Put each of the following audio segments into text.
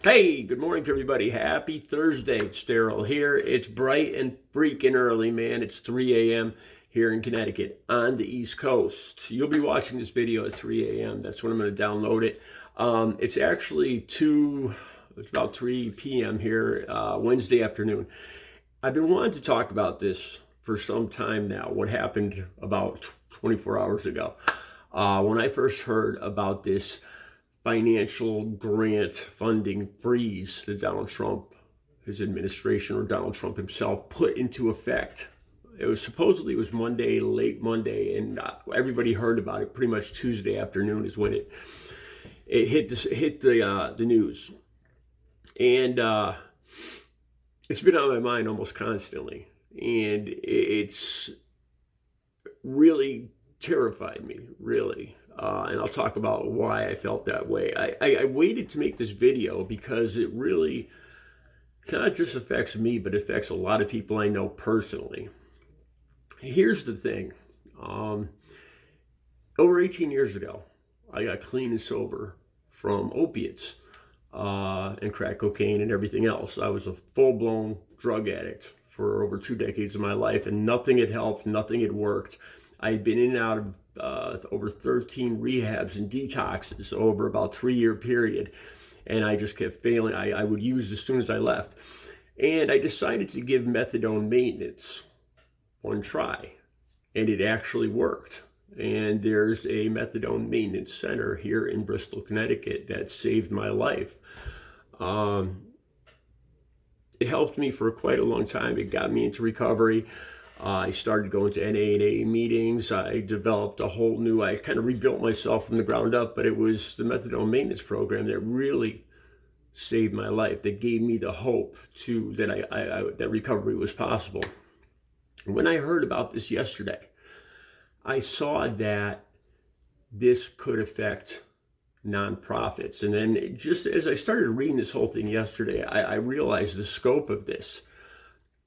Hey, good morning to everybody. Happy Thursday. It's Daryl here. It's bright and freaking early, man. It's 3 a.m. here in Connecticut on the East Coast. You'll be watching this video at 3 a.m. That's when I'm going to download it. It's actually it's about 3 p.m. here, Wednesday afternoon. I've been wanting to talk about this for some time now, what happened about 24 hours ago. When I first heard about this financial grant funding freeze that Donald Trump, his administration, or Donald Trump himself put into effect. It was Monday, late Monday, and everybody heard about it pretty much Tuesday afternoon is when it hit the news, and it's been on my mind almost constantly, and it's really terrified me, really. And I'll talk about why I felt that way. I waited to make this video because it really not just affects me, but affects a lot of people I know personally. Here's the thing. Over 18 years ago, I got clean and sober from opiates and crack cocaine and everything else. I was a full-blown drug addict for over 2 decades of my life, and nothing had helped, nothing had worked. I had been in and out of over 13 rehabs and detoxes over about 3 year period, and I just kept failing. I would use as soon as I left, and I decided to give methadone maintenance one try, and it actually worked. And there's a methadone maintenance center here in Bristol, Connecticut that saved my life. It helped me for quite a long time. It got me into recovery. I started going to NA meetings. I developed I kind of rebuilt myself from the ground up, but it was the methadone maintenance program that really saved my life, that gave me the hope that recovery was possible. When I heard about this yesterday, I saw that this could affect nonprofits. And then just as I started reading this whole thing yesterday, I realized the scope of this.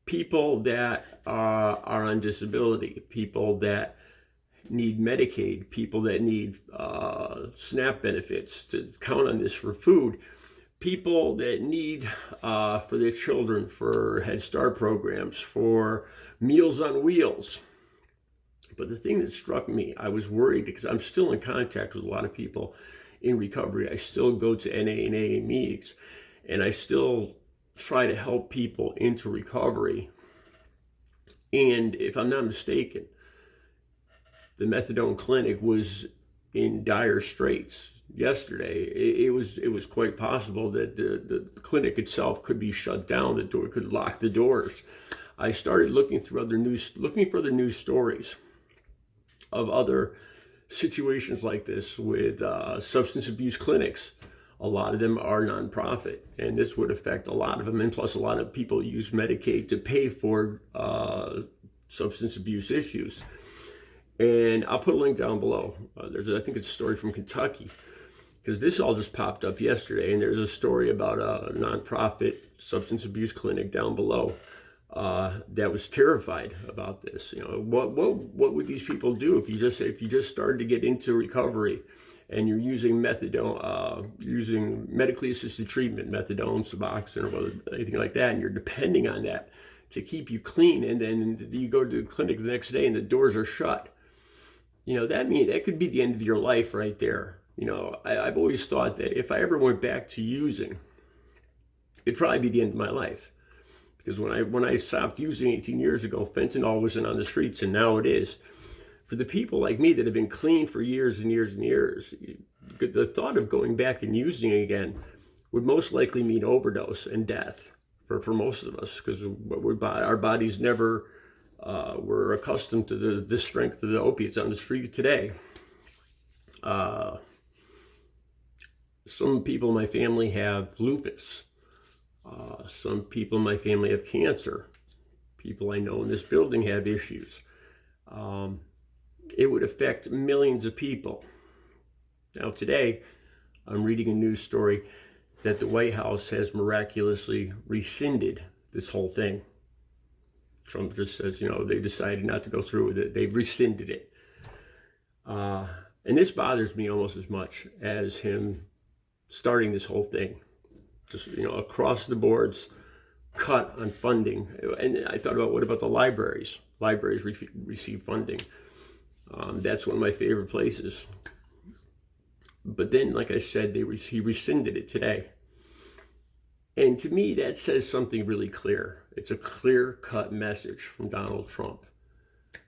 People that are on disability, people that need Medicaid, people that need SNAP benefits to count on this for food, people that need for their children, for Head Start programs, for Meals on Wheels. But the thing that struck me, I was worried because I'm still in contact with a lot of people in recovery. I still go to NA meetings, and I still try to help people into recovery. And if I'm not mistaken, the methadone clinic was in dire straits yesterday. It was quite possible that the clinic itself could be shut down. The door could lock the doors. I started looking for other news stories of other situations like this with substance abuse clinics. A lot of them are nonprofit, and this would affect a lot of them. And plus, a lot of people use Medicaid to pay for substance abuse issues. And I'll put a link down below. I think it's a story from Kentucky, because this all just popped up yesterday. And there's a story about a nonprofit substance abuse clinic down below that was terrified about this. You know, what would these people do if you just started to get into recovery? And you're using methadone, using medically assisted treatment, methadone, Suboxone, or anything like that, and you're depending on that to keep you clean, and then you go to the clinic the next day and the doors are shut. You know, that could be the end of your life right there. You know, I've always thought that if I ever went back to using, it'd probably be the end of my life. Because when I stopped using 18 years ago, fentanyl wasn't on the streets, and now it is. For the people like me that have been clean for years and years and years, the thought of going back and using it again would most likely mean overdose and death for most of us, because our bodies never were accustomed to the strength of the opiates on the street today. Some people in my family have lupus. Some people in my family have cancer. People I know in this building have issues. It would affect millions of people. Now today, I'm reading a news story that the White House has miraculously rescinded this whole thing. Trump just says, they decided not to go through with it. They've rescinded it. And this bothers me almost as much as him starting this whole thing. just, across the boards, cut on funding. And I thought about, what about the libraries? Libraries receive funding. That's one of my favorite places. But then, like I said, he rescinded it today. And to me, that says something really clear. It's a clear-cut message from Donald Trump.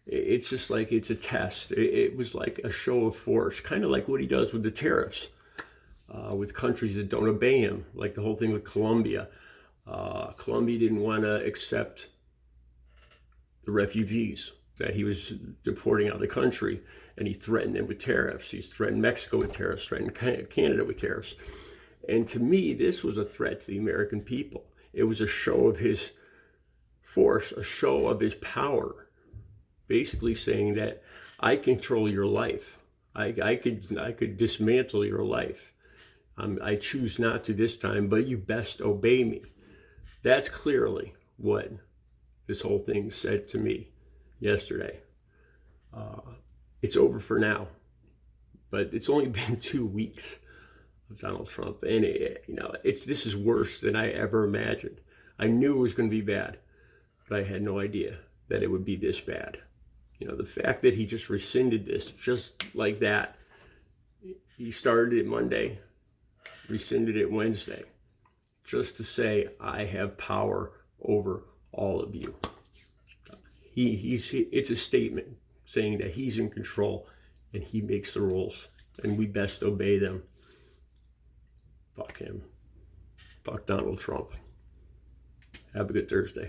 It's just like it's a test. It was like a show of force, kind of like what he does with the tariffs, with countries that don't obey him, like the whole thing with Colombia. Colombia didn't want to accept the refugees that he was deporting out of the country, and he threatened them with tariffs. He's threatened Mexico with tariffs, threatened Canada with tariffs. And to me, this was a threat to the American people. It was a show of his force, a show of his power, basically saying that I control your life. I could dismantle your life. I choose not to this time, but you best obey me. That's clearly what this whole thing said to me yesterday. It's over for now, but it's only been 2 weeks of Donald Trump, and this is worse than I ever imagined. I knew it was going to be bad, but I had no idea that it would be this bad. The fact that he just rescinded this just like that. He started it Monday, rescinded it Wednesday, just to say, I have power over all of you. It's a statement saying that he's in control and he makes the rules and we best obey them. Fuck him. Fuck Donald Trump. Have a good Thursday.